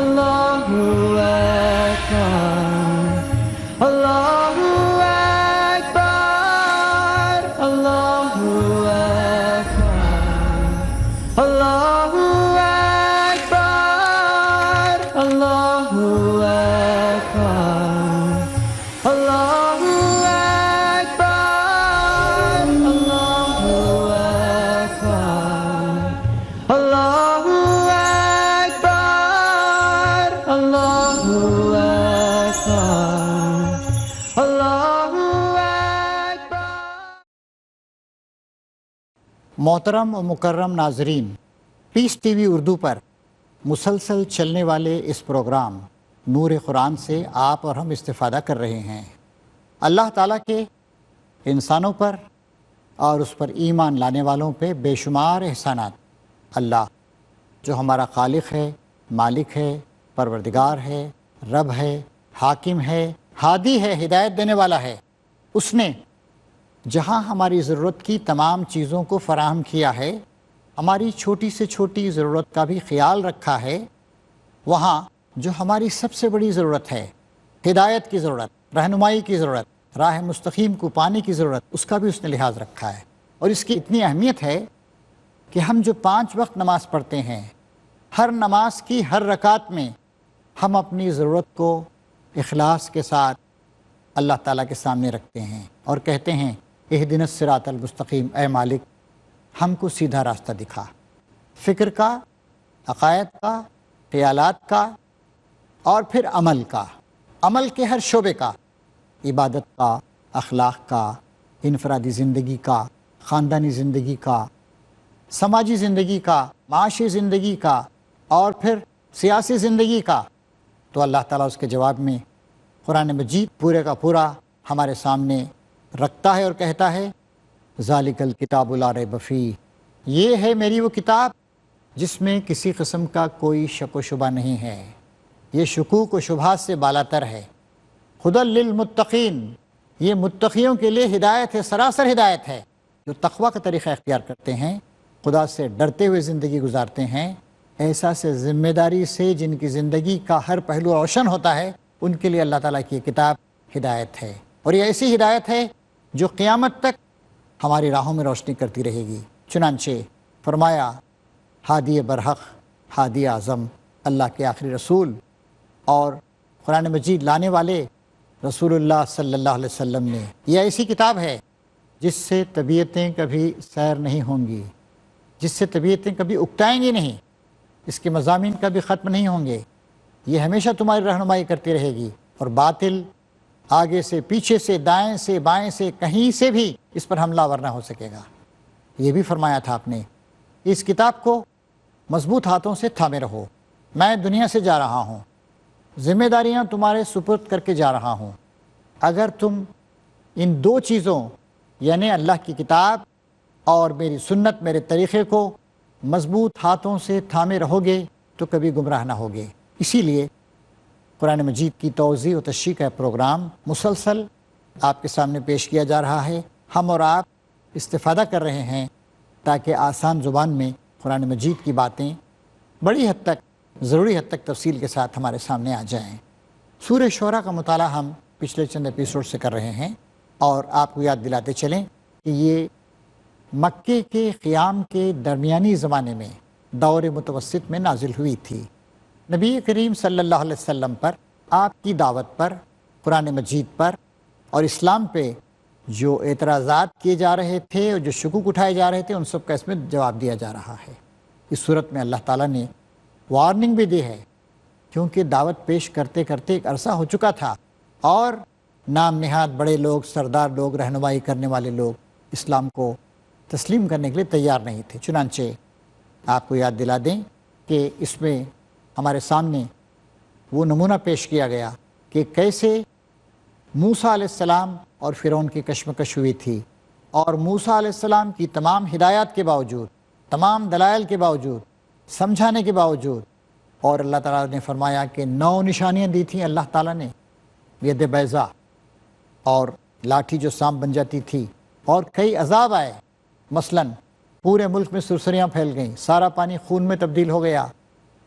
Allahu Akbar, Allahu Akbar, Allahu Akbar, Allahu Akbar, Allahu Akbar, Allahu Akbar, Allahu Akbar, Allahu Akbar, Allahu Akbar, Allahu Akbar. محترم و مکرم ناظرین، پیس T V Urdu پر مسلسل چلنے والے اس programme نور قرآن سے آپ اور ہم استفادہ کر رہے ہیں۔ اللہ تعالیٰ کے انسانوں پر اور اس پر ایمان لانے والوں پہ بے شمار احسانات۔ اللہ جو ہمارا خالق ہے، مالک ہے، پروردگار ہے، رب ہے، حاکم ہے، ہادی ہے، ہدایت دینے والا ہے، اس نے جہاں ہماری ضرورت کی تمام چیزوں کو فراہم کیا ہے، ہماری چھوٹی سے چھوٹی ضرورت کا بھی خیال رکھا ہے، وہاں جو ہماری سب سے بڑی ضرورت ہے، ہدایت کی ضرورت، رہنمائی کی ضرورت، راہ مستقیم کو پانے کی ضرورت، اس کا بھی اس نے لحاظ رکھا ہے۔ اور اس کی اتنی اہمیت ہے کہ ہم جو 5 وقت نماز پڑھتے ہیں، ہر نماز کی ہر رکعت میں ہم اپنی ضرورت کو اخلاص کے ساتھ اللہ تعالیٰ کے سامنے رکھتے ہیں اور کہتے ہیں اہدنا الصراط المستقیم، اے مالک ہم کو سیدھا راستہ دکھا، فکر کا، عقائد کا، خیالات کا، اور پھر عمل کا، عمل کے ہر شعبے کا، عبادت کا، اخلاق کا، انفرادی زندگی کا، خاندانی زندگی کا، سماجی زندگی کا، معاشی زندگی کا، اور پھر سیاسی زندگی کا۔ تو اللہ تعالیٰ اس کے جواب میں قرآن مجید پورے کا پورا ہمارے سامنے رکھتا ہے اور کہتا ہے ذالک الکتاب لا ریب فیہ، یہ ہے میری وہ کتاب جس میں کسی قسم کا کوئی شک و شبہ نہیں ہے، یہ شکوک و شبہات سے بالاتر ہے۔ ہدی للمتقین، یہ متقیوں کے لیے ہدایت ہے، سراسر ہدایت ہے، جو تقویٰ کا طریقہ اختیار کرتے ہیں، خدا سے ڈرتے ہوئے زندگی گزارتے ہیں، احساس ذمہ داری سے جن کی زندگی کا ہر پہلو روشن ہوتا ہے، ان کے لیے اللہ تعالیٰ کی یہ کتاب ہدایت ہے۔ اور یہ ایسی ہدایت ہے جو قیامت تک ہماری راہوں میں روشنی کرتی رہے گی۔ چنانچہ فرمایا ہادی برحق، ہادی اعظم، اللہ کے آخری رسول اور قرآن مجید لانے والے رسول اللہ صلی اللہ علیہ وسلم نے، یہ ایسی کتاب ہے جس سے طبیعتیں کبھی سیر نہیں ہوں گی، جس سے طبیعتیں کبھی اکتائیں گی نہیں، اس کے مضامین کبھی ختم نہیں ہوں گے، یہ ہمیشہ تمہاری رہنمائی کرتی رہے گی، اور باطل آگے سے، پیچھے سے، دائیں سے، بائیں سے، کہیں سے بھی اس پر حملہ آور نہ ہو سکے گا۔ یہ بھی فرمایا تھا آپ نے اس کتاب کو مضبوط ہاتھوں سے تھامے رہو، میں دنیا سے جا رہا ہوں، ذمہ داریاں تمہارے سپرد کر کے جا رہا ہوں، اگر تم ان 2 چیزوں یعنی اللہ کی کتاب اور میری سنت، میرے طریقے کو مضبوط ہاتھوں سے تھامے رہو گے تو کبھی گمراہ نہ ہوگے۔ اسی لیے قرآن مجید کی توضیح و تشریح کا پروگرام مسلسل آپ کے سامنے پیش کیا جا رہا ہے، ہم اور آپ استفادہ کر رہے ہیں تاکہ آسان زبان میں قرآن مجید کی باتیں بڑی حد تک، ضروری حد تک تفصیل کے ساتھ ہمارے سامنے آ جائیں۔ سورہ شعراء کا مطالعہ ہم پچھلے چند ایپیسوڈ سے کر رہے ہیں، اور آپ کو یاد دلاتے چلیں کہ یہ مکے کے قیام کے درمیانی زمانے میں دور متوسط میں نازل ہوئی تھی۔ نبی کریم صلی اللہ علیہ وسلم پر، آپ کی دعوت پر، قرآن مجید پر اور اسلام پہ جو اعتراضات کیے جا رہے تھے اور جو شکوک اٹھائے جا رہے تھے، ان سب کا اس میں جواب دیا جا رہا ہے۔ اس صورت میں اللہ تعالیٰ نے وارننگ بھی دی ہے، کیونکہ دعوت پیش کرتے کرتے ایک عرصہ ہو چکا تھا اور نام نہاد بڑے لوگ، سردار لوگ، رہنمائی کرنے والے لوگ اسلام کو تسلیم کرنے کے لیے تیار نہیں تھے۔ چنانچہ آپ کو یاد دلا دیں کہ اس میں ہمارے سامنے وہ نمونہ پیش کیا گیا کہ کیسے موسیٰ علیہ السلام اور فرعون کی کشمکش ہوئی تھی، اور موسیٰ علیہ السلام کی تمام ہدایات کے باوجود، تمام دلائل کے باوجود، سمجھانے کے باوجود، اور اللہ تعالیٰ نے فرمایا کہ 9 نشانیاں دی تھیں اللہ تعالیٰ نے، ید بیضا اور لاٹھی جو سانپ بن جاتی تھی، اور کئی عذاب آئے، مثلاً پورے ملک میں سرسریاں پھیل گئیں، سارا پانی خون میں تبدیل ہو گیا،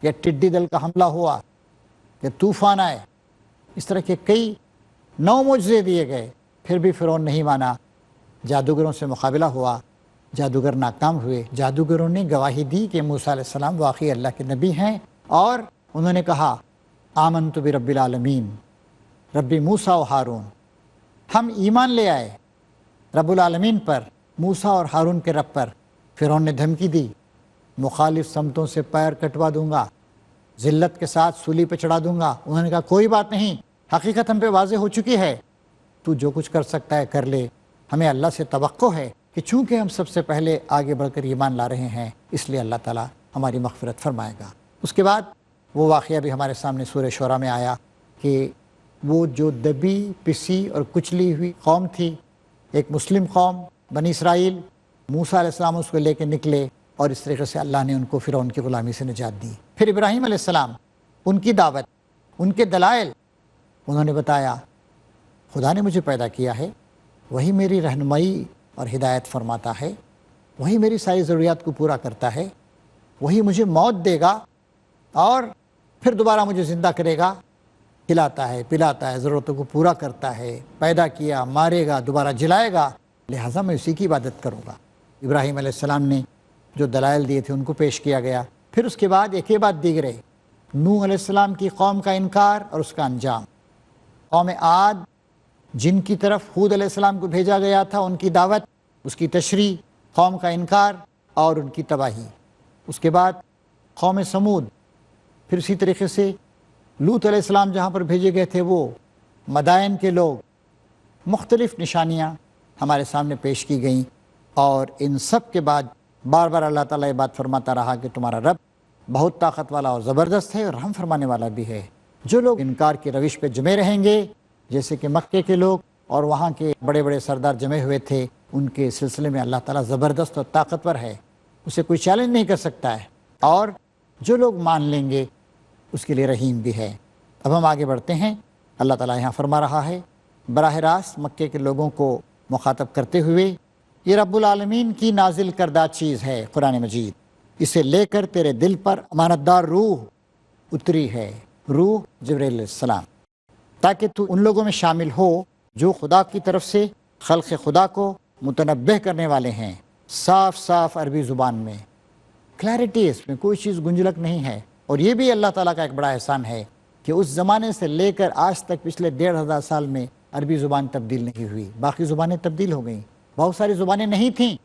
یا ٹڈی دل کا حملہ ہوا، کہ طوفان آئے، اس طرح کے کئی 9 معجزے دیے گئے، پھر بھی فرعون نہیں مانا۔ جادوگروں سے مقابلہ ہوا، جادوگر ناکام ہوئے۔ جادوگروں نے گواہی دی کہ موسیٰ علیہ السلام واقعی اللہ کے نبی ہیں، اور انہوں نے کہا آمنت برب العالمین، رب موسیٰ و ہارون، ہم ایمان لے آئے رب العالمین پر، موسیٰ اور ہارون کے رب پر۔ فرعون نے دھمکی دی، مخالف سمتوں سے پیر کٹوا دوں گا، ذلت کے ساتھ سولی پہ چڑھا دوں گا۔ انہوں نے کہا کوئی بات نہیں، حقیقت ہم پہ واضح ہو چکی ہے، تو جو کچھ کر سکتا ہے کر لے، ہمیں اللہ سے توقع ہے کہ چونکہ ہم سب سے پہلے آگے بڑھ کر ایمان لا رہے ہیں، اس لیے اللہ تعالیٰ ہماری مغفرت فرمائے گا۔ اس کے بعد وہ واقعہ بھی ہمارے سامنے سورہ شعراء میں آیا کہ وہ جو دبی پسی اور کچلی ہوئی قوم تھی، ایک مسلم قوم بنی اسرائیل، موسیٰ علیہ السلام اس کو لے کے نکلے، اور اس طریقے سے اللہ نے ان کو فرعون کی غلامی سے نجات دی۔ پھر ابراہیم علیہ السلام، ان کی دعوت، ان کے دلائل، انہوں نے بتایا خدا نے مجھے پیدا کیا ہے، وہی میری رہنمائی اور ہدایت فرماتا ہے، وہی میری ساری ضروریات کو پورا کرتا ہے، وہی مجھے موت دے گا اور پھر دوبارہ مجھے زندہ کرے گا، کھلاتا ہے پلاتا ہے، ضرورتوں کو پورا کرتا ہے، پیدا کیا، مارے گا، دوبارہ جلائے گا، لہٰذا میں اسی کی عبادت کروں گا۔ ابراہیم علیہ السلام نے جو دلائل دیے تھے ان کو پیش کیا گیا۔ پھر اس کے بعد ایک ہی بات دیگرے، نوح علیہ السلام کی قوم کا انکار اور اس کا انجام، قوم عاد جن کی طرف ہود علیہ السلام کو بھیجا گیا تھا، ان کی دعوت، اس کی تشریح، قوم کا انکار اور ان کی تباہی۔ اس کے بعد قوم سمود، پھر اسی طریقے سے لوط علیہ السلام جہاں پر بھیجے گئے تھے وہ مدائن کے لوگ، مختلف نشانیاں ہمارے سامنے پیش کی گئیں، اور ان سب کے بعد بار بار اللہ تعالیٰ یہ بات فرماتا رہا کہ تمہارا رب بہت طاقت والا اور زبردست ہے اور رحم فرمانے والا بھی ہے۔ جو لوگ انکار کی روش پہ جمے رہیں گے، جیسے کہ مکے کے لوگ اور وہاں کے بڑے بڑے سردار جمے ہوئے تھے، ان کے سلسلے میں اللہ تعالیٰ زبردست اور طاقتور ہے، اسے کوئی چیلنج نہیں کر سکتا ہے، اور جو لوگ مان لیں گے اس کے لیے رحیم بھی ہے۔ اب ہم آگے بڑھتے ہیں۔ اللہ تعالیٰ یہاں فرما رہا ہے براہ راست مکے کے لوگوں کو مخاطب کرتے ہوئے، یہ رب العالمین کی نازل کردہ چیز ہے قرآن مجید، اسے لے کر تیرے دل پر امانت دار روح اتری ہے، روح جبرائیل علیہ السلام، تاکہ تو ان لوگوں میں شامل ہو جو خدا کی طرف سے خلق خدا کو متنبہ کرنے والے ہیں، صاف صاف عربی زبان میں، کلیئرٹی، اس میں کوئی چیز گنجلک نہیں ہے۔ اور یہ بھی اللہ تعالیٰ کا ایک بڑا احسان ہے کہ اس زمانے سے لے کر آج تک پچھلے 1500 سال میں عربی زبان تبدیل نہیں ہوئی، باقی زبانیں تبدیل ہو گئیں، بہت ساری زبانیں نہیں تھیں،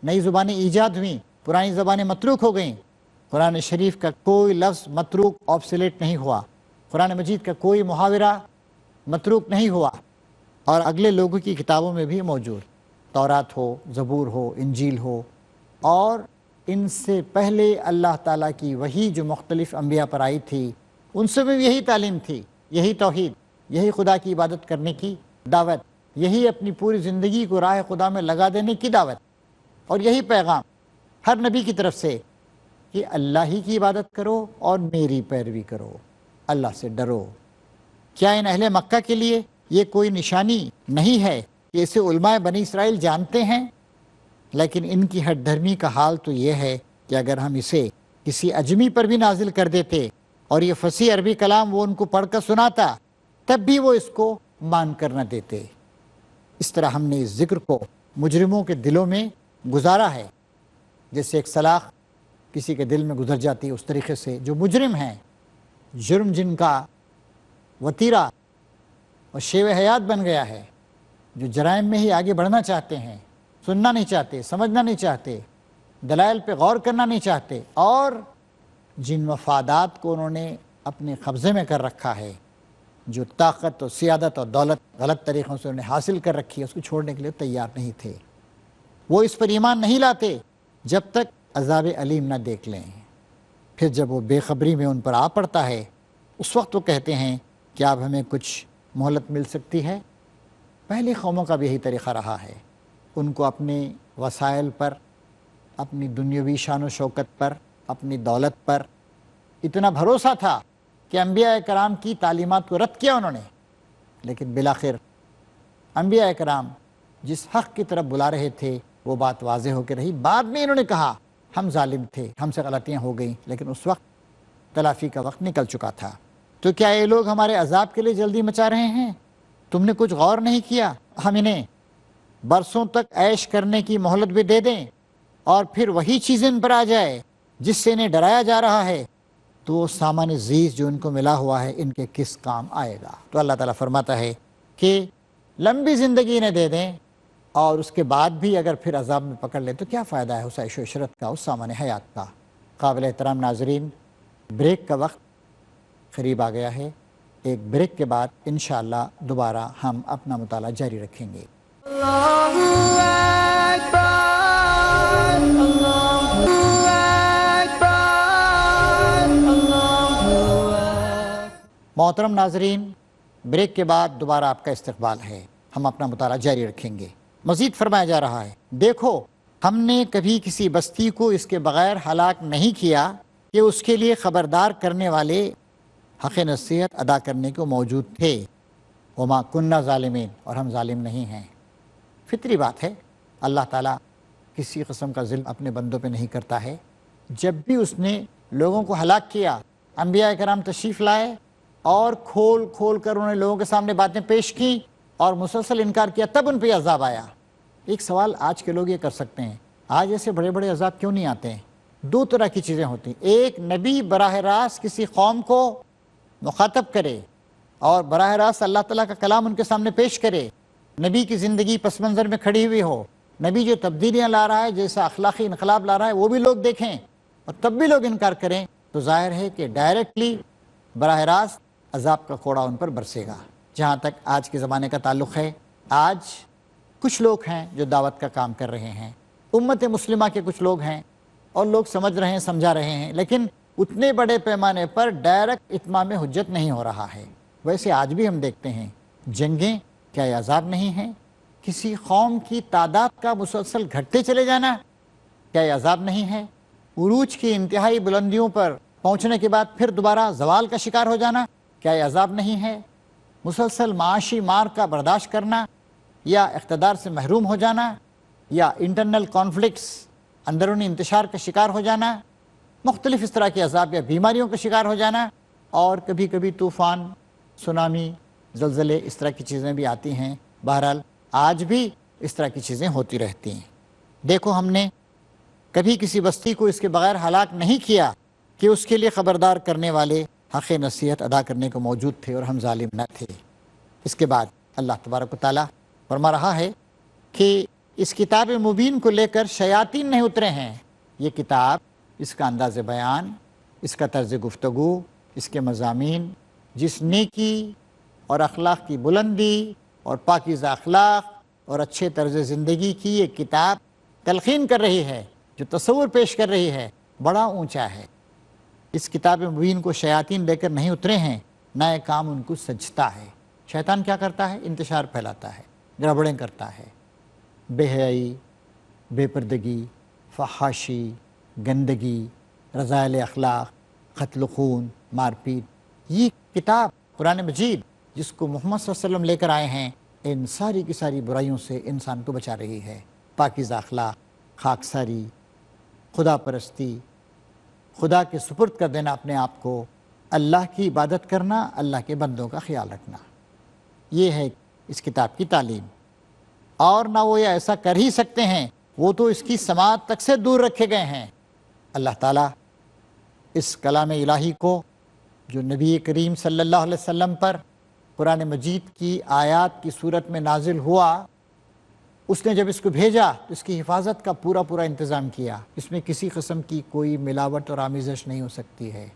نئی زبانیں ایجاد ہوئیں، پرانی زبانیں متروک ہو گئیں۔ قرآن شریف کا کوئی لفظ متروک آبسلیٹ نہیں ہوا، قرآن مجید کا کوئی محاورہ متروک نہیں ہوا، اور اگلے لوگوں کی کتابوں میں بھی موجود، تورات ہو، زبور ہو، انجیل ہو، اور ان سے پہلے اللہ تعالیٰ کی وحی جو مختلف انبیاء پر آئی تھی، ان سے بھی یہی تعلیم تھی، یہی توحید، یہی خدا کی عبادت کرنے کی دعوت، یہی اپنی پوری زندگی کو راہ خدا میں لگا دینے کی دعوت، اور یہی پیغام ہر نبی کی طرف سے کہ اللہ ہی کی عبادت کرو اور میری پیروی کرو، اللہ سے ڈرو۔ کیا ان اہل مکہ کے لیے یہ کوئی نشانی نہیں ہے کہ اسے علماء بنی اسرائیل جانتے ہیں؟ لیکن ان کی ہٹ دھرمی کا حال تو یہ ہے کہ اگر ہم اسے کسی اجمی پر بھی نازل کر دیتے اور یہ فصیح عربی کلام وہ ان کو پڑھ کر سناتا، تب بھی وہ اس کو مان کر نہ دیتے۔ اس طرح ہم نے اس ذکر کو مجرموں کے دلوں میں گزارا ہے، جیسے ایک سلاخ کسی کے دل میں گزر جاتی ہے، اس طریقے سے جو مجرم ہیں، جرم جن کا وتیرہ اور شیوہ حیات بن گیا ہے، جو جرائم میں ہی آگے بڑھنا چاہتے ہیں، سننا نہیں چاہتے، سمجھنا نہیں چاہتے، دلائل پہ غور کرنا نہیں چاہتے، اور جن مفادات کو انہوں نے اپنے قبضے میں کر رکھا ہے، جو طاقت اور سیادت اور دولت غلط طریقوں سے انہیں حاصل کر رکھی ہے، اس کو چھوڑنے کے لیے تیار نہیں تھے۔ وہ اس پر ایمان نہیں لاتے جب تک عذاب علیم نہ دیکھ لیں۔ پھر جب وہ بے خبری میں ان پر آ پڑتا ہے، اس وقت وہ کہتے ہیں کہ اب ہمیں کچھ مہلت مل سکتی ہے۔ پہلی قوموں کا بھی یہی طریقہ رہا ہے، ان کو اپنے وسائل پر، اپنی دنیاوی شان و شوکت پر، اپنی دولت پر اتنا بھروسہ تھا کہ انبیاء کرام کی تعلیمات کو رد کیا انہوں نے، لیکن بالآخر انبیاء کرام جس حق کی طرف بلا رہے تھے وہ بات واضح ہو کے رہی۔ بعد میں انہوں نے کہا ہم ظالم تھے، ہم سے غلطیاں ہو گئیں، لیکن اس وقت تلافی کا وقت نکل چکا تھا۔ تو کیا یہ لوگ ہمارے عذاب کے لیے جلدی مچا رہے ہیں؟ تم نے کچھ غور نہیں کیا؟ ہم انہیں برسوں تک عیش کرنے کی مہلت بھی دے دیں اور پھر وہی چیزیں ان پر آ جائے جس سے انہیں ڈرایا جا رہا ہے، تو وہ سامان زیز جو ان کو ملا ہوا ہے ان کے کس کام آئے گا؟ تو اللہ تعالیٰ فرماتا ہے کہ لمبی زندگی انہیں دے دیں اور اس کے بعد بھی اگر پھر عذاب میں پکڑ لیں تو کیا فائدہ ہے اس عیش و عشرت کا، اس سامان حیات کا؟ قابل احترام ناظرین، بریک کا وقت قریب آ گیا ہے۔ ایک بریک کے بعد انشاءاللہ دوبارہ ہم اپنا مطالعہ جاری رکھیں گے۔ Allahu Akbar, Allahu Akbar, Allahu Akbar. محترم ناظرین، بریک کے بعد دوبارہ آپ کا استقبال ہے۔ ہم اپنا مطالعہ جاری رکھیں گے۔ مزید فرمایا جا رہا ہے، دیکھو ہم نے کبھی کسی بستی کو اس کے بغیر ہلاک نہیں کیا کہ اس کے لیے خبردار کرنے والے حق نصیحت ادا کرنے کو موجود تھے۔ وما کننا ظالمین، اور ہم ظالم نہیں ہیں۔ فطری بات ہے، اللہ تعالیٰ کسی قسم کا ظلم اپنے بندوں پہ نہیں کرتا ہے۔ جب بھی اس نے لوگوں کو ہلاک کیا، انبیاء کرام تشریف لائے اور کھول کھول کر انہیں لوگوں کے سامنے باتیں پیش کی اور مسلسل انکار کیا، تب ان پہ عذاب آیا۔ ایک سوال آج کے لوگ یہ کر سکتے ہیں، آج ایسے بڑے بڑے عذاب کیوں نہیں آتے ہیں؟ دو طرح کی چیزیں ہوتی ہیں۔ ایک، نبی براہ راست کسی قوم کو مخاطب کرے اور براہ راست اللہ تعالیٰ کا کلام ان کے سامنے پیش کرے، نبی کی زندگی پس منظر میں کھڑی ہوئی ہو، نبی جو تبدیلیاں لا رہا ہے، جیسا اخلاقی انقلاب لا رہا ہے وہ بھی لوگ دیکھیں، اور تب بھی لوگ انکار کریں، تو ظاہر ہے کہ ڈائریکٹلی براہ راست عذاب کا کوڑا ان پر برسے گا۔ جہاں تک آج کے زمانے کا تعلق ہے، آج کچھ لوگ ہیں جو دعوت کا کام کر رہے ہیں، امت مسلمہ کے کچھ لوگ ہیں اور لوگ سمجھ رہے ہیں، سمجھا رہے ہیں، لیکن اتنے بڑے پیمانے پر ڈائریکٹ اتمام حجت نہیں ہو رہا ہے۔ ویسے آج بھی ہم دیکھتے ہیں جنگیں، کیا یہ عذاب نہیں ہے؟ کسی قوم کی تعداد کا مسلسل گھٹتے چلے جانا، کیا یہ عذاب نہیں ہے؟ عروج کی انتہائی بلندیوں پر پہنچنے کے بعد پھر دوبارہ زوال کا شکار ہو جانا، کیا یہ عذاب نہیں ہے؟ مسلسل معاشی مار کا برداشت کرنا، یا اقتدار سے محروم ہو جانا، یا انٹرنل کانفلکٹس، اندرونی انتشار کا شکار ہو جانا، مختلف اس طرح کے عذاب یا بیماریوں کا شکار ہو جانا، اور کبھی کبھی طوفان، سونامی، زلزلے، اس طرح کی چیزیں بھی آتی ہیں۔ بہرحال آج بھی اس طرح کی چیزیں ہوتی رہتی ہیں۔ دیکھو ہم نے کبھی کسی بستی کو اس کے بغیر ہلاک نہیں کیا کہ اس کے لیے خبردار کرنے والے حق نصیحت ادا کرنے کو موجود تھے اور ہم ظالم نہ تھے۔ اس کے بعد اللہ تبارک و تعالیٰ فرما رہا ہے کہ اس کتاب مبین کو لے کر شیاطین نہیں اترے ہیں۔ یہ کتاب، اس کا انداز بیان، اس کا طرز گفتگو، اس کے مضامین، جس نیکی اور اخلاق کی بلندی اور پاکیزہ اخلاق اور اچھے طرز زندگی کی یہ کتاب تلقین کر رہی ہے، جو تصور پیش کر رہی ہے، بڑا اونچا ہے۔ اس کتاب مبین کو شیاطین لے کر نہیں اترے ہیں، نہ یہ کام ان کو سجتا ہے۔ شیطان کیا کرتا ہے؟ انتشار پھیلاتا ہے، گڑبڑیں کرتا ہے، بے حیائی، بے پردگی، فحاشی، گندگی، رذائل اخلاق، قتل خون، مار پیٹ۔ یہ کتاب قرآن مجید جس کو محمد صلی اللہ علیہ وسلم لے کر آئے ہیں، ان ساری کی ساری برائیوں سے انسان کو بچا رہی ہے۔ پاکیزہ اخلاق، خاکساری، خدا پرستی، خدا کے سپرد کر دینا اپنے آپ کو، اللہ کی عبادت کرنا، اللہ کے بندوں کا خیال رکھنا، یہ ہے اس کتاب کی تعلیم۔ اور نہ وہ یہ ایسا کر ہی سکتے ہیں، وہ تو اس کی سماعت تک سے دور رکھے گئے ہیں۔ اللہ تعالیٰ اس کلام الہی کو جو نبی کریم صلی اللہ علیہ وسلم پر قرآن مجید کی آیات کی صورت میں نازل ہوا، اس نے جب اس کو بھیجا تو اس کی حفاظت کا پورا پورا انتظام کیا۔ اس میں کسی قسم کی کوئی ملاوٹ اور آمیزش نہیں ہو سکتی ہے۔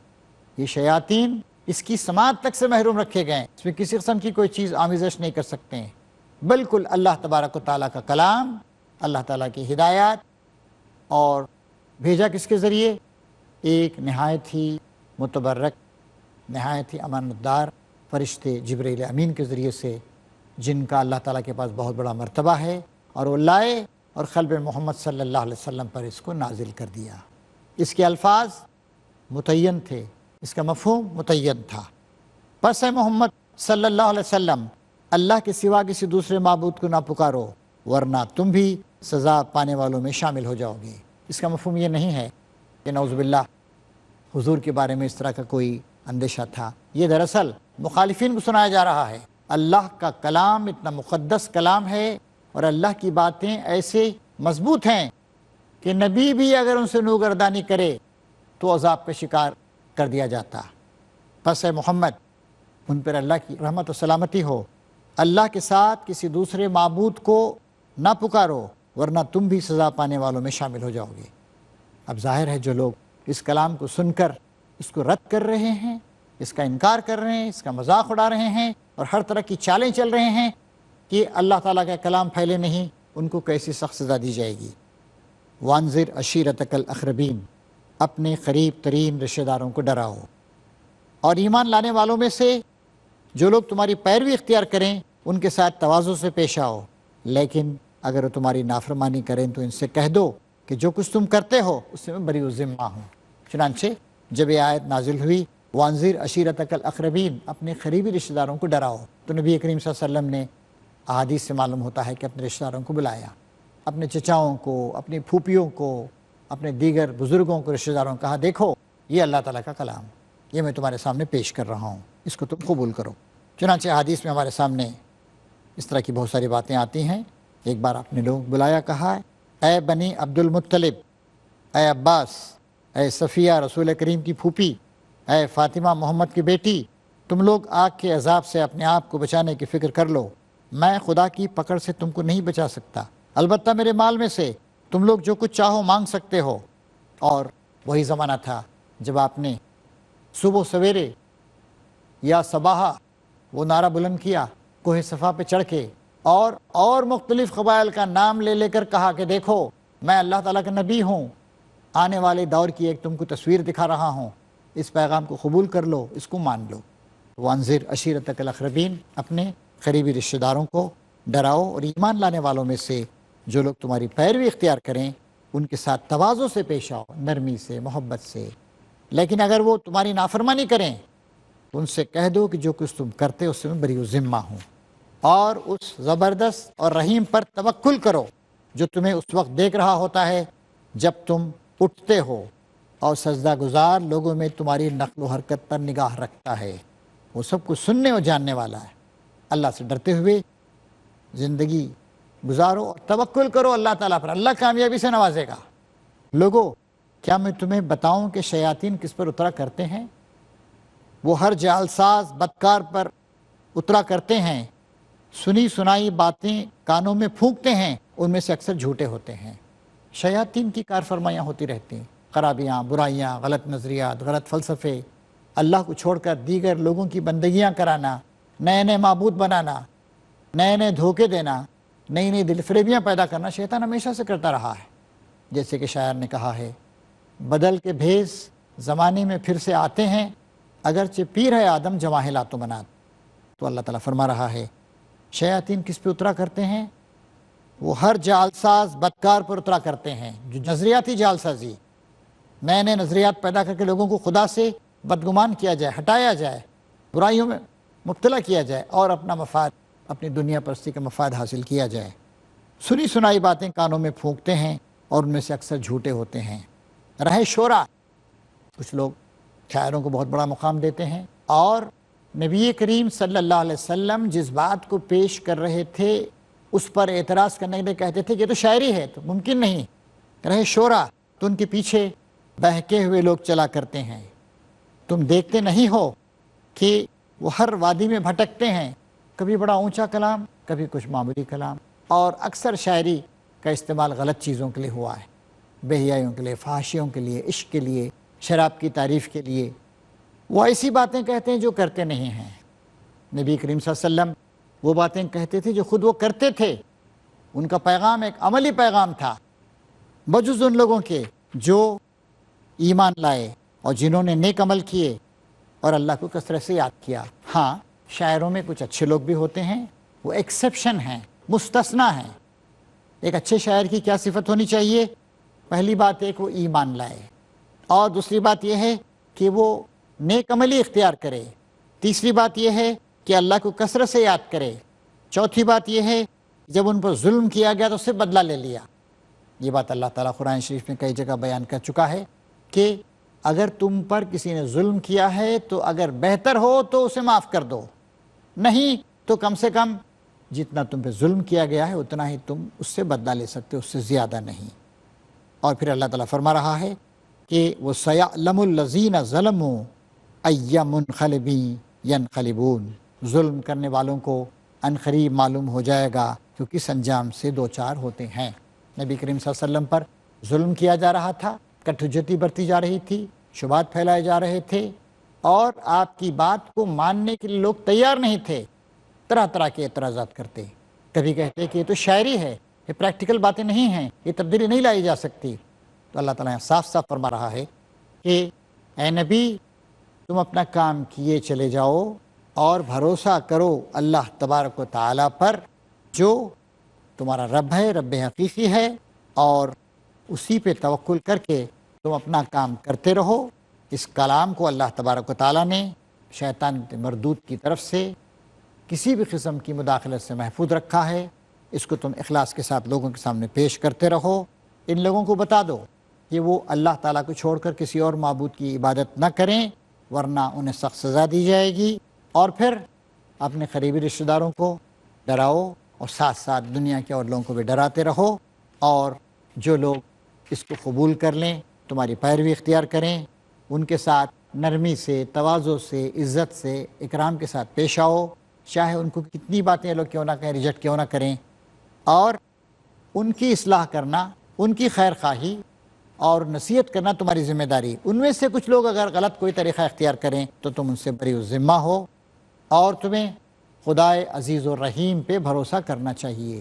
یہ شیاطین اس کی سماعت تک سے محروم رکھے گئے، اس میں کسی قسم کی کوئی چیز آمیزش نہیں کر سکتے ہیں۔ بالکل اللہ تبارک و تعالیٰ کا کلام، اللہ تعالیٰ کی ہدایات، اور بھیجا کس کے ذریعے؟ ایک نہایت ہی متبرک، نہایت ہی امانت دار فرشتے جبرائیل امین کے ذریعے سے، جن کا اللہ تعالیٰ کے پاس بہت بڑا مرتبہ ہے، اور وہ لائے اور قلب محمد صلی اللہ علیہ وسلم پر اس کو نازل کر دیا۔ اس کے الفاظ متعین تھے، اس کا مفہوم متعین تھا۔ پس اے محمد صلی اللہ علیہ وسلم، اللہ کے سوا کسی دوسرے معبود کو نہ پکارو، ورنہ تم بھی سزا پانے والوں میں شامل ہو جاؤ گے۔ اس کا مفہوم یہ نہیں ہے کہ نعوذ باللہ حضور کے بارے میں اس طرح کا کوئی اندیشہ تھا۔ یہ دراصل مخالفین کو سنایا جا رہا ہے۔ اللہ کا کلام اتنا مقدس کلام ہے اور اللہ کی باتیں ایسے مضبوط ہیں کہ نبی بھی اگر ان سے روگردانی کرے تو عذاب کا شکار کر دیا جاتا۔ پس اے محمد، ان پر اللہ کی رحمت و سلامتی ہو، اللہ کے ساتھ کسی دوسرے معبود کو نہ پکارو ورنہ تم بھی سزا پانے والوں میں شامل ہو جاؤ گے۔ اب ظاہر ہے جو لوگ اس کلام کو سن کر اس کو رد کر رہے ہیں، اس کا انکار کر رہے ہیں، اس کا مذاق اڑا رہے ہیں اور ہر طرح کی چالیں چل رہے ہیں کہ اللہ تعالیٰ کا کلام پھیلے نہیں، ان کو کیسی سخت سزا دی جائے گی۔ وانذر عشیرتک الاقربین، اپنے قریب ترین رشتہ داروں کو ڈراؤ، اور ایمان لانے والوں میں سے جو لوگ تمہاری پیروی اختیار کریں ان کے ساتھ تواضع سے پیش آؤ، لیکن اگر وہ تمہاری نافرمانی کریں تو ان سے کہہ دو کہ جو کچھ تم کرتے ہو اس سے میں بری الذمہ ہوں۔ چنانچہ جب یہ آیت نازل ہوئی وانذر عشیرتک الاقربین، اپنے قریبی رشتہ داروں کو ڈراؤ، تو نبی کریم صلی اللہ علیہ وسلم نے احادیث سے معلوم ہوتا ہے کہ اپنے رشتہ داروں کو بلایا، اپنے چچاؤں کو، اپنی پھوپھیوں کو، اپنے دیگر بزرگوں کو، رشتہ داروں کو کہا دیکھو یہ اللہ تعالیٰ کا کلام، یہ میں تمہارے سامنے پیش کر رہا ہوں، اس کو تم قبول کرو۔ چنانچہ حدیث میں ہمارے سامنے اس طرح کی بہت ساری باتیں آتی ہیں۔ ایک بار آپ نے لوگ بلایا، کہا اے بنی عبد المطلب، اے عباس، اے صفیہ رسول کریم کی پھوپھی، اے فاطمہ محمد کی بیٹی، تم لوگ آگ کے عذاب سے اپنے آپ کو بچانے کی فکر کر لو، میں خدا کی پکڑ سے تم کو نہیں بچا سکتا، البتہ میرے مال میں سے تم لوگ جو کچھ چاہو مانگ سکتے ہو۔ اور وہی زمانہ تھا جب آپ نے صبح سویرے یا صباحا وہ نعرہ بلند کیا کوہ صفا پہ چڑھ کے، اور مختلف قبائل کا نام لے لے کر کہا کہ دیکھو میں اللہ تعالیٰ کا نبی ہوں، آنے والے دور کی ایک تم کو تصویر دکھا رہا ہوں، اس پیغام کو قبول کر لو، اس کو مان لو۔ وانذر عشیرتک الاقربین، اپنے قریبی رشتہ داروں کو ڈراؤ، اور ایمان لانے والوں میں سے جو لوگ تمہاری پیروی اختیار کریں ان کے ساتھ تواضع سے پیش آؤ، نرمی سے، محبت سے، لیکن اگر وہ تمہاری نافرمانی کریں تو ان سے کہہ دو کہ جو کچھ تم کرتے اس سے میں بری الذمہ ہوں، اور اس زبردست اور رحیم پر توکل کرو جو تمہیں اس وقت دیکھ رہا ہوتا ہے جب تم اٹھتے ہو، اور سجدہ گزار لوگوں میں تمہاری نقل و حرکت پر نگاہ رکھتا ہے، وہ سب کچھ سننے اور جاننے والا ہے۔ اللہ سے ڈرتے ہوئے زندگی گزارو اور توکل کرو اللہ تعالیٰ پر، اللہ کامیابی سے نوازے گا۔ لوگو، کیا میں تمہیں بتاؤں کہ شیاطین کس پر اترا کرتے ہیں؟ وہ ہر جعلساز بدکار پر اترا کرتے ہیں، سنی سنائی باتیں کانوں میں پھونکتے ہیں، ان میں سے اکثر جھوٹے ہوتے ہیں۔ شیاطین کی کار فرمائیاں ہوتی رہتی ہیں، خرابیاں، برائیاں، غلط نظریات، غلط فلسفے، اللہ کو چھوڑ کر دیگر لوگوں کی بندگیاں کرانا، نئے نئے معبود بنانا، نئے نئے دھوکے دینا، نئی نئی دل فریبیاں پیدا کرنا شیطان ہمیشہ سے کرتا رہا ہے۔ جیسے کہ شاعر نے کہا ہے، بدل کے بھیس زمانے میں پھر سے آتے ہیں، اگرچہ پیر ہے آدم جواہلات و منات۔ تو اللہ تعالیٰ فرما رہا ہے شیاطین کس پہ اترا کرتے ہیں؟ وہ ہر جعلساز بدکار پر اترا کرتے ہیں، جو نظریاتی جعلسازی، نئے نئے نظریات پیدا کر کے لوگوں کو خدا سے بدگمان کیا جائے، ہٹایا جائے، برائیوں میں مبتلا کیا جائے اور اپنا مفاد، اپنی دنیا پرستی کا مفاد حاصل کیا جائے۔ سنی سنائی باتیں کانوں میں پھونکتے ہیں اور ان میں سے اکثر جھوٹے ہوتے ہیں۔ رہے شورا، کچھ لوگ شاعروں کو بہت بڑا مقام دیتے ہیں، اور نبی کریم صلی اللہ علیہ وسلم جس بات کو پیش کر رہے تھے اس پر اعتراض کرنے کے لیے کہتے تھے کہ یہ تو شاعری ہے، تو ممکن نہیں۔ رہے شورا، تو ان کے پیچھے بہکے ہوئے لوگ چلا کرتے ہیں۔ تم دیکھتے نہیں ہو کہ وہ ہر وادی میں بھٹکتے ہیں، کبھی بڑا اونچا کلام، کبھی کچھ معمولی کلام، اور اکثر شاعری کا استعمال غلط چیزوں کے لیے ہوا ہے، بے حیائیوں کے لیے، فحاشیوں کے لیے، عشق کے لیے، شراب کی تعریف کے لیے۔ وہ ایسی باتیں کہتے ہیں جو کرتے نہیں ہیں۔ نبی کریم صلی اللہ علیہ وسلم وہ باتیں کہتے تھے جو خود وہ کرتے تھے، ان کا پیغام ایک عملی پیغام تھا، بجز ان لوگوں کے جو ایمان لائے اور جنہوں نے نیک عمل کیے اور اللہ کو کثرت سے یاد کیا۔ ہاں، شاعروں میں کچھ اچھے لوگ بھی ہوتے ہیں، وہ ایکسیپشن ہیں، مستثنیٰ ہیں۔ ایک اچھے شاعر کی کیا صفت ہونی چاہیے؟ پہلی بات ایک وہ ایمان لائے، اور دوسری بات یہ ہے کہ وہ نیک عملی اختیار کرے، تیسری بات یہ ہے کہ اللہ کو کثرت سے یاد کرے، چوتھی بات یہ ہے جب ان پر ظلم کیا گیا تو اس سے بدلہ لے لیا۔ یہ بات اللہ تعالیٰ قرآن شریف میں کئی جگہ بیان کر چکا ہے کہ اگر تم پر کسی نے ظلم کیا ہے تو اگر بہتر ہو تو اسے معاف کر دو، نہیں تو کم سے کم جتنا تم پہ ظلم کیا گیا ہے اتنا ہی تم اس سے بدلہ لے سکتے ہو، اس سے زیادہ نہیں۔ اور پھر اللہ تعالیٰ فرما رہا ہے کہ وہ سَيَعْلَمُ الَّذِينَ ظَلَمُوا أَيَّ مُنْقَلِبٍ يَنْقَلِبُونَ، ظلم کرنے والوں کو عنقریب معلوم ہو جائے گا کہ کس انجام سے دو چار ہوتے ہیں۔ نبی کریم صلی اللہ علیہ وسلم پر ظلم کیا جا رہا تھا، کٹھوجتی برتی جا رہی تھی، شبہات پھیلائے جا رہے تھے، اور آپ کی بات کو ماننے کے لیے لوگ تیار نہیں تھے، طرح طرح کے اعتراضات کرتے، کبھی کہتے کہ یہ تو شاعری ہے، یہ پریکٹیکل باتیں نہیں ہیں، یہ تبدیلی نہیں لائی جا سکتی۔ تو اللہ تعالیٰ صاف صاف فرما رہا ہے کہ اے نبی تم اپنا کام کیے چلے جاؤ اور بھروسہ کرو اللہ تبارک و تعالیٰ پر جو تمہارا رب ہے، رب حقیقی ہے، اور اسی پہ توکل کر کے تم اپنا کام کرتے رہو۔ اس کلام کو اللہ تبارک و تعالیٰ نے شیطان مردود کی طرف سے کسی بھی قسم کی مداخلت سے محفوظ رکھا ہے۔ اس کو تم اخلاص کے ساتھ لوگوں کے سامنے پیش کرتے رہو۔ ان لوگوں کو بتا دو کہ وہ اللہ تعالیٰ کو چھوڑ کر کسی اور معبود کی عبادت نہ کریں، ورنہ انہیں سخت سزا دی جائے گی۔ اور پھر اپنے قریبی رشتہ داروں کو ڈراؤ، اور ساتھ ساتھ دنیا کے اور لوگوں کو بھی ڈراتے رہو، اور جو لوگ اس کو قبول کر لیں، تمہاری پیروی اختیار کریں، ان کے ساتھ نرمی سے، تواضع سے، عزت سے، اکرام کے ساتھ پیش آؤ، چاہے ان کو کتنی باتیں لوگ کیوں نہ کہیں، ریجیکٹ کیوں نہ کریں، اور ان کی اصلاح کرنا، ان کی خیر خواہی اور نصیحت کرنا تمہاری ذمہ داری۔ ان میں سے کچھ لوگ اگر غلط کوئی طریقہ اختیار کریں تو تم ان سے بری الذمہ ہو، اور تمہیں خدائے عزیز و رحیم پہ بھروسہ کرنا چاہیے،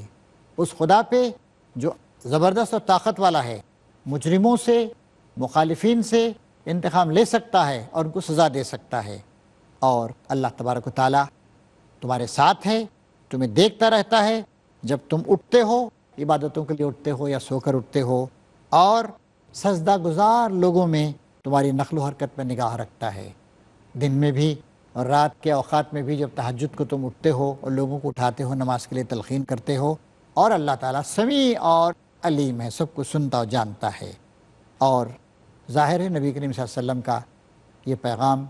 اس خدا پہ جو زبردست اور طاقت والا ہے، مجرموں سے، مخالفین سے انتقام لے سکتا ہے اور ان کو سزا دے سکتا ہے۔ اور اللہ تبارک و تعالیٰ تمہارے ساتھ ہے، تمہیں دیکھتا رہتا ہے جب تم اٹھتے ہو، عبادتوں کے لیے اٹھتے ہو یا سو کر اٹھتے ہو، اور سجدہ گزار لوگوں میں تمہاری نقل و حرکت میں نگاہ رکھتا ہے، دن میں بھی اور رات کے اوقات میں بھی، جب تہجد کو تم اٹھتے ہو اور لوگوں کو اٹھاتے ہو، نماز کے لیے تلقین کرتے ہو۔ اور اللہ تعالیٰ سمیع اور علیم ہے، سب کو سنتا اور جانتا ہے۔ اور ظاہر ہے نبی کریم صلی اللہ علیہ وسلم کا یہ پیغام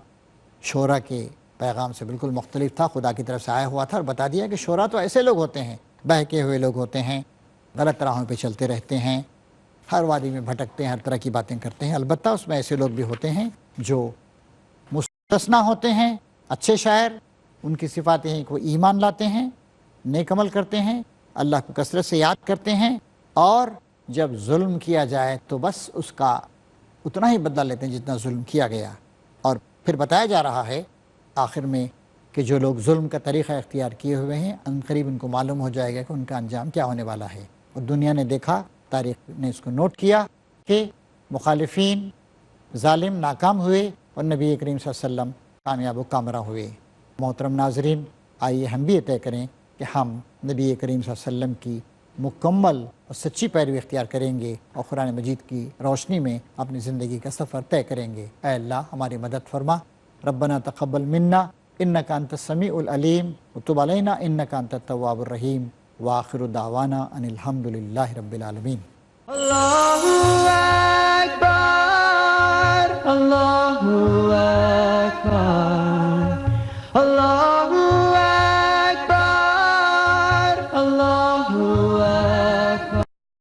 شورا کے پیغام سے بالکل مختلف تھا، خدا کی طرف سے آیا ہوا تھا، اور بتا دیا کہ شورا تو ایسے لوگ ہوتے ہیں، بہکے ہوئے لوگ ہوتے ہیں، غلط راہوں پہ چلتے رہتے ہیں، ہر وادی میں بھٹکتے ہیں، ہر طرح کی باتیں کرتے ہیں۔ البتہ اس میں ایسے لوگ بھی ہوتے ہیں جو مستثنیٰ ہوتے ہیں، اچھے شاعر، ان کی صفات ہیں کہ وہ ایمان لاتے ہیں، نیک عمل کرتے ہیں، اللہ کو کثرت سے یاد کرتے ہیں، اور جب ظلم کیا جائے تو بس اس کا اتنا ہی بدلہ لیتے ہیں جتنا ظلم کیا گیا۔ اور پھر بتایا جا رہا ہے آخر میں کہ جو لوگ ظلم کا طریقہ اختیار کیے ہوئے ہیں، عنقریب ان کو معلوم ہو جائے گا کہ ان کا انجام کیا ہونے والا ہے۔ اور دنیا نے دیکھا، تاریخ نے اس کو نوٹ کیا کہ مخالفین ظالم ناکام ہوئے اور نبی کریم صلی اللہ علیہ وسلم کامیاب و کامرہ ہوئے۔ محترم ناظرین، آئیے ہم بھی یہ طے کریں کہ ہم نبی کریم صلی اللہ علیہ وسلم کی مکمل اور سچی پیروی اختیار کریں گے، اور قرآن مجید کی روشنی میں اپنی زندگی کا سفر طے کریں گے۔ اے اللہ ہماری مدد فرما، ربنا تقبل منا انک انت السمیع العلیم وتب علینا انک انت التواب الرحیم، وآخر دعوانا ان الحمد للہ رب العالمین۔ اللہ